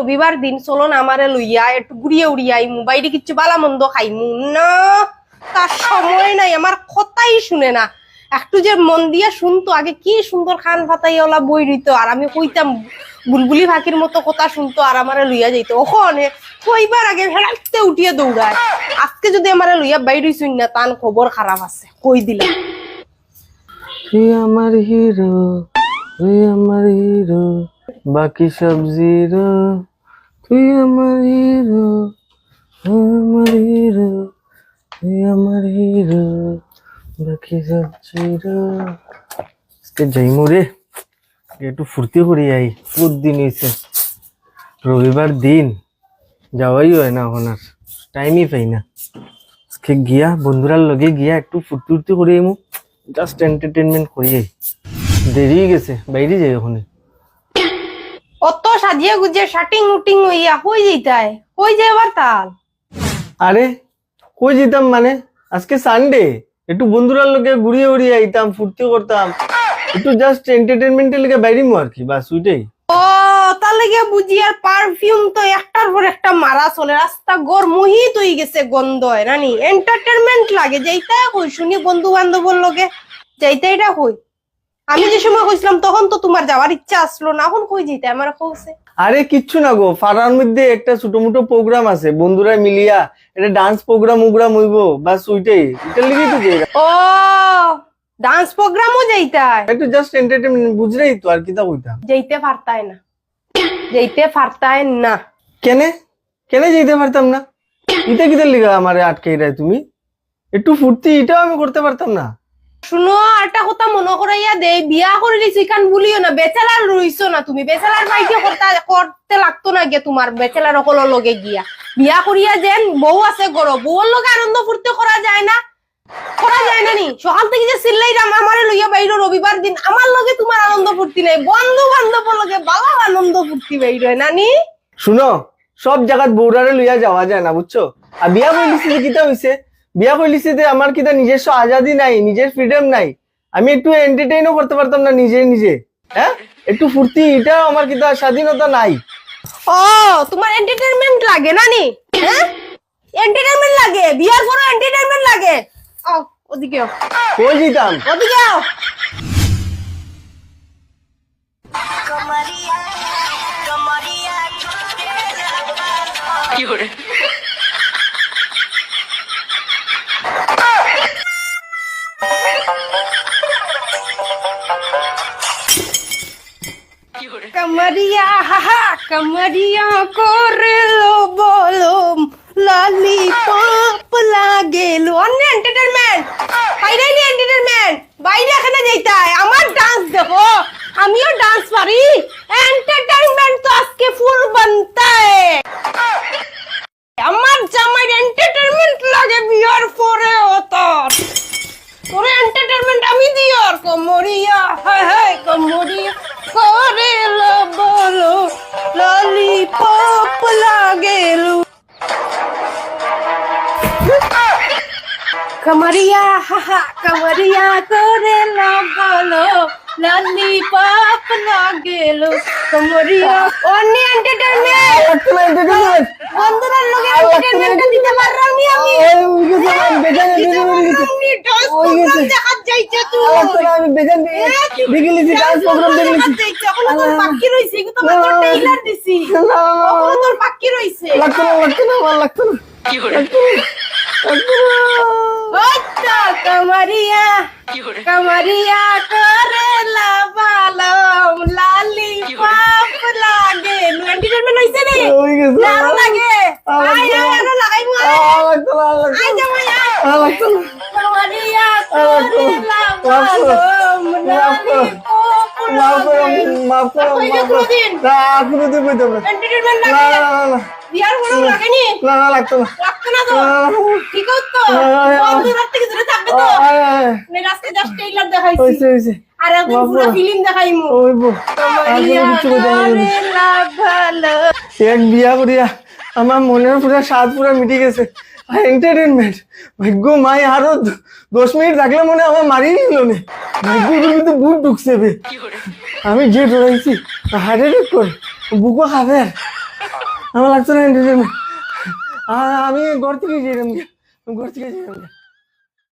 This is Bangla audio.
রবিবার দিন চলো না আমারে লইয়া একটু ঘুরিয়ে উড়িয়াই মোবাইলে কিচ্ছু বালা মন্দ খাইমু না, তার সময় নাই, আমার কথাই শুনে না। একটু যে মন দিয়া শুনতো, আগে কি সুন্দর খান ফাতাই ওলা বই রইতো, আর আমি কইতাম বুলবুলি ফাঁকির মতো কথা শুনতো আর আমারে লইয়া যাইতো। ওখানে কইবার আগে ফেরাতে উঠিয়ে দৌড়ায়। আজকে যদি আমারে লইয়া বাইরে শুন না, তান খবর খারাপ আছে, কই দিলাম। তুই আমার হিরো, তুই আমার হিরো, বাকি সব জিরো। তুই আমার হিরো, তুই আমার হিরো, তুই আমার হিরো, বাকি সব জিরো। আজকে যাইমু রে, একটু ফুর্তি করি আই। বহুত দিন হয়েছে, রবিবার দিন যাওয়াই হয় না, এখন আর টাইমই পাই না। আজকে গিয়া বন্ধুরার লগে গিয়া একটু ফুর্তি ফুর্তি করি আইমু, জাস্ট এন্টারটেনমেন্ট করি আই। দেরি গেছে, বাইরে যাই ওখানে। অত সাজিয়ে গুজিয়ে শাটিং উটিং হইয়া কই যাইতাই, কই যাইবার তাল? আরে কই যেতাম মানে, আজকে সানডে, একটু বন্ধুরার লগে ঘুরিয়ে উড়িয়ে আইতাম, ফুর্তি করতাম, একটু জাস্ট এন্টারটেনমেন্টের লেগে বাইরে মু আর কি, বাস ওইটাই। ও তার লেগে বুঝি। আর পারফিউম তো একটার পর একটা মারা চলে, রাস্তা গোর মোহিত হয়ে গেছে গন্ধ হয় নানি। এন্টারটেনমেন্ট লাগে যাইতাই কই শুনি বন্ধু বান্ধবর লগে যাইতাইটা কই। আমি যে সময় কইছিলাম তখন তো তোমার যাওয়ার ইচ্ছা আসলো না, এখন কই যাইতে আমার কইছে। আরে কিচ্ছু না গো, ফারার মধ্যে একটা ছোট মোটো প্রোগ্রাম আছে, বন্ধুরা মিলিয়া এটা ডান্স প্রোগ্রাম হইবো, বাস ওইটাই, এটার লেগেই তো যাই। ও ডান্স প্রোগ্রামও যাইতাই, একটু জাস্ট এন্টারটেনমেন্ট বুঝলেই তো, আর কিতা কইতাম। যাইতে পারতায় না, যাইতে পারতায় না। কেনে কেনে যেতে পারতাম না? ইটা কিতার লিগা আমারে আটকাই রায় তুমি? একটু ফুর্তি এটাও আমি করতে পারতাম না? শুনো একটা কথা মনে করাইয়া দে, বিয়া করে দিছি কান বলিও না, বেচালার রইছো না তুমি। বেচালার বাইকে করতে লাগতো না গে তোমার, বেচালার সকলের লগে গিয়া বিয়া করিয়া যেন বউ আছে গরো, বউর লগে আনন্দ ফুর্তি করা যায় না? করা যায় না নি? সকাল থেকে যে চিল্লাইরাম আমারে লইয়া বাইরে রবিবার দিন, আমার লগে তোমার আনন্দ ফুর্তি নাই, বন্ধু বান্ধবর লগে বালা আনন্দ ফুর্তি বাইরে নানি। শুনো, সব জায়গাত বউরারে লইয়া যাওয়া যায় না, বুঝছো? আর বিয়া কইলিছি যে কিতা হইছে, বিয়া কইলিছি যে আমার কিতা নিজস্ব আজাদি নাই, নিজের ফ্রিডম নাই, আমি একটু এন্টারটেইনও করতে পারতাম না নিজে নিজে? হ্যাঁ, একটু ফুর্তি এটাও আমার কিতা স্বাধীনতা নাই? ও তোমার এন্টারটেইনমেন্ট লাগে নানি? হ্যাঁ এন্টারটেইনমেন্ট লাগে, বিয়ার পরে এন্টারটেইনমেন্ট লাগে। আও ওদিকে আও, কই যেতাম? ওদিকে আও। कमरिया हा कमरिया করে লো বলো ললিপপ লাগে লো। অন্য এন্টারটেইনমেন্ট বাইরে নি, এন্টারটেইনমেন্ট বাইরে এখানে যাইতাই। আমার ডান্স দেখো, আমিও ডান্স পারি। এন্টারটেইনমেন্ট তো আজকে ফুল बनता है। আমার জামাই এন্টারটেইনমেন্ট লাগে বিয়ার পরে হতো। তোরে এন্টারটেইনমেন্ট আমি দিও। আর কমরিয়া হায় হায় কমরিয়া করে লো বলো ললিপপ লাগে লো। कमरिया हा कमरिया करे लो बोलो लॉलीपॉप लागेलो कमरिया। ओन्ली एंटरटेनमेंट বন্ধুরা লোকে এন্টারটেইনমেন্ট দিতে পারলাম নি আমি। দেখাত যাইছে তুই, আমি বেজান দেখলিছি ডান্স প্রোগ্রাম দেখলিছি। এখন তোর বাকি রইছে, এগুলো তো তোর টেইলার দিছি, এখন তোর বাকি রইছে। লাগতো না আমার লাগতো না। কি করে আচ্ছা কমরিয়া কমরিয়া করে লা ভালো ললিপপ লাগে। এন্টারটেইনমেন্ট হইছে রে, আরো লাগে। আয় আরো লাগাইবো, লাগতো না আয় জামাই আয়। লাগতো না। কমরিয়া করে লা ভালো এন্টারটেইনমেন্ট লাগে। বিয়ার বড় লাগেনি? না লাগতো না। লাগতো না তো? ঠিক আছে তো? বন্ধু রাতে কি ধরে থাকবে তো? নে রাতে জাস্ট টেইলার দেখাইছি। হইছে আর একদিন পুরো ফিল্ম দেখাইমু। ওইবো এক বিয়া করিয়া আমার মনের পুরো স্বাদ পুরো মিটে গেছে। এন্টারটেনমেন্ট ভাগ্য মাই, আরো 10 মিনিট থাকলে মনে আমার মারি নিল নে। ভাগ্যের ভিতরে বুক ঢুকছে বে, আমি যে ডরাইছি হার্ট অ্যাটাক করে বুকও খাবে। আমার লাগছে না entertainment। আমি ঘর থেকে যাইলাম, ঘর থেকে যাইলাম।